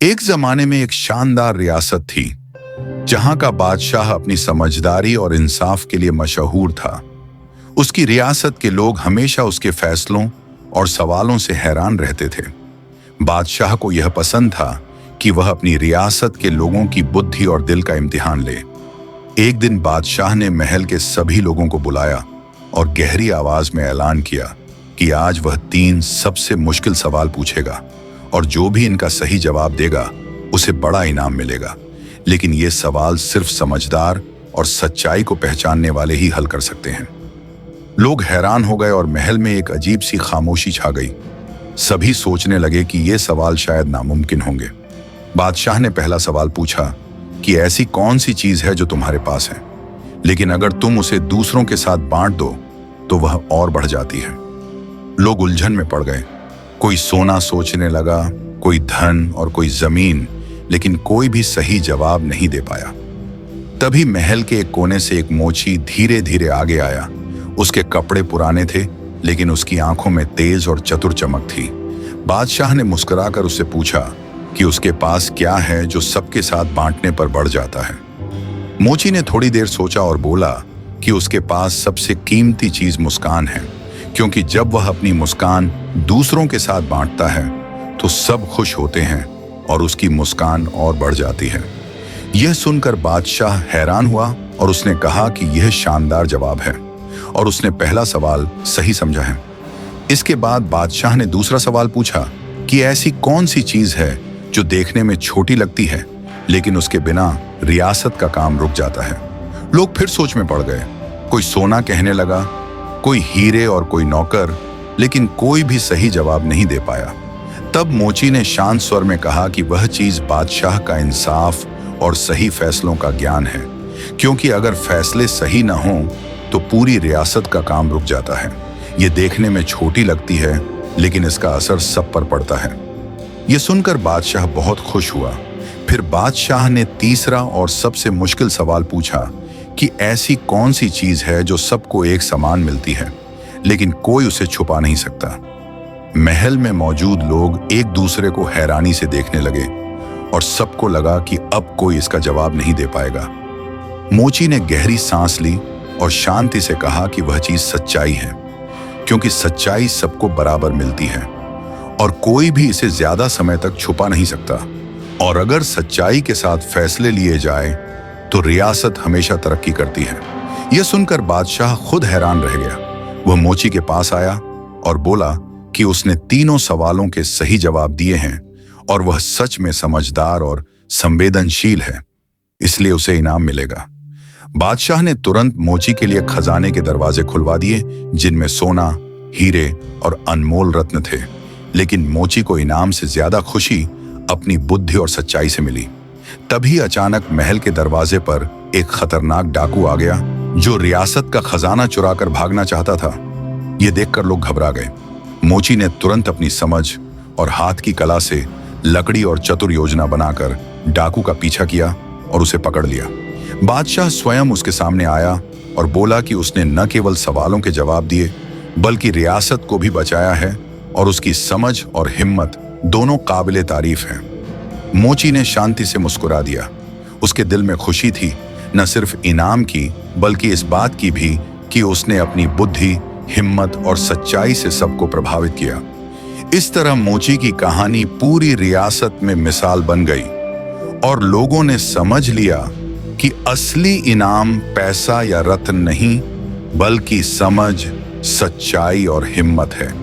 एक जमाने में एक शानदार रियासत थी जहां का बादशाह अपनी समझदारी और इंसाफ के लिए मशहूर था। उसकी रियासत के लोग हमेशा उसके फैसलों और सवालों से हैरान रहते थे। बादशाह को यह पसंद था कि वह अपनी रियासत के लोगों की बुद्धि और दिल का इम्तिहान ले। एक दिन बादशाह ने महल के सभी लोगों को बुलाया और गहरी आवाज में ऐलान किया कि आज वह 3 सबसे मुश्किल सवाल पूछेगा और जो भी इनका सही जवाब देगा उसे बड़ा इनाम मिलेगा। लेकिन ये सवाल सिर्फ समझदार और सच्चाई को पहचानने वाले ही हल कर सकते हैं। लोग हैरान हो गए और महल में एक अजीब सी खामोशी छा गई। सभी सोचने लगे कि ये सवाल शायद नामुमकिन होंगे। बादशाह ने पहला सवाल पूछा कि ऐसी कौन सी चीज है जो तुम्हारे पास है, लेकिन अगर तुम उसे दूसरों के साथ बांट दो तो वह और बढ़ जाती है। लोग उलझन में पड़ गए। कोई सोना सोचने लगा, कोई धन और कोई जमीन, लेकिन कोई भी सही जवाब नहीं दे पाया। तभी महल के एक कोने से एक मोची धीरे धीरे आगे आया। उसके कपड़े पुराने थे, लेकिन उसकी आंखों में तेज और चतुर चमक थी। बादशाह ने मुस्कुराकर उससे पूछा कि उसके पास क्या है जो सबके साथ बांटने पर बढ़ जाता है। मोची ने थोड़ी देर सोचा और बोला कि उसके पास सबसे कीमती चीज मुस्कान है, क्योंकि जब वह अपनी मुस्कान दूसरों के साथ बांटता है तो सब खुश होते हैं और उसकी मुस्कान और बढ़ जाती है। यह सुनकर बादशाह हैरान हुआ और उसने कहा कि यह शानदार जवाब है और उसने पहला सवाल सही समझा है। इसके बाद बादशाह ने दूसरा सवाल पूछा कि ऐसी कौन सी चीज है जो देखने में छोटी लगती है, लेकिन उसके बिना रियासत का काम रुक जाता है। लोग फिर सोच में पड़ गए। कोई सोना कहने लगा, कोई हीरे और कोई नौकर, लेकिन कोई भी सही जवाब नहीं दे पाया। तब मोची ने शांत स्वर में कहा कि वह चीज बादशाह का इंसाफ और सही फैसलों का ज्ञान है, क्योंकि अगर फैसले सही न हों तो पूरी रियासत का काम रुक जाता है। ये देखने में छोटी लगती है, लेकिन इसका असर सब पर पड़ता है। ये सुनकर बादशाह बहुत खुश हुआ। फिर बादशाह ने तीसरा और सबसे मुश्किल सवाल पूछा कि ऐसी कौन सी चीज है जो सबको एक समान मिलती है, लेकिन कोई उसे छुपा नहीं सकता। महल में मौजूद लोग एक दूसरे को हैरानी से देखने लगे और सबको लगा कि अब कोई इसका जवाब नहीं दे पाएगा। मोची ने गहरी सांस ली और शांति से कहा कि वह चीज सच्चाई है, क्योंकि सच्चाई सबको बराबर मिलती है और कोई भी इसे ज्यादा समय तक छुपा नहीं सकता। और अगर सच्चाई के साथ फैसले लिए जाए तो रियासत हमेशा तरक्की करती है। यह सुनकर बादशाह खुद हैरान रह गया। वह मोची के पास आया और बोला कि उसने तीनों सवालों के सही जवाब दिए हैं और वह सच में समझदार और संवेदनशील है, इसलिए उसे इनाम मिलेगा। बादशाह ने तुरंत मोची के लिए खजाने के दरवाजे खुलवा दिए, जिनमें सोना, हीरे और अनमोल रत्न थे। लेकिन मोची को इनाम से ज्यादा खुशी अपनी बुद्धि और सच्चाई से मिली। तभी अचानक महल के दरवाजे पर एक खतरनाक डाकू आ गया जो रियासत का खजाना चुराकर भागना चाहता था। यह देखकर लोग घबरा गए। मोची ने तुरंत अपनी समझ और हाथ की कला से लकड़ी और चतुर योजना बनाकर डाकू का पीछा किया और उसे पकड़ लिया। बादशाह स्वयं उसके सामने आया और बोला कि उसने न केवल सवालों के जवाब दिए, बल्कि रियासत को भी बचाया है और उसकी समझ और हिम्मत दोनों काबिले तारीफ हैं। मोची ने शांति से मुस्कुरा दिया। उसके दिल में खुशी थी, न सिर्फ इनाम की, बल्कि इस बात की भी कि उसने अपनी बुद्धि, हिम्मत और सच्चाई से सबको प्रभावित किया। इस तरह मोची की कहानी पूरी रियासत में मिसाल बन गई और लोगों ने समझ लिया कि असली इनाम पैसा या रत्न नहीं, बल्कि समझ, सच्चाई और हिम्मत है।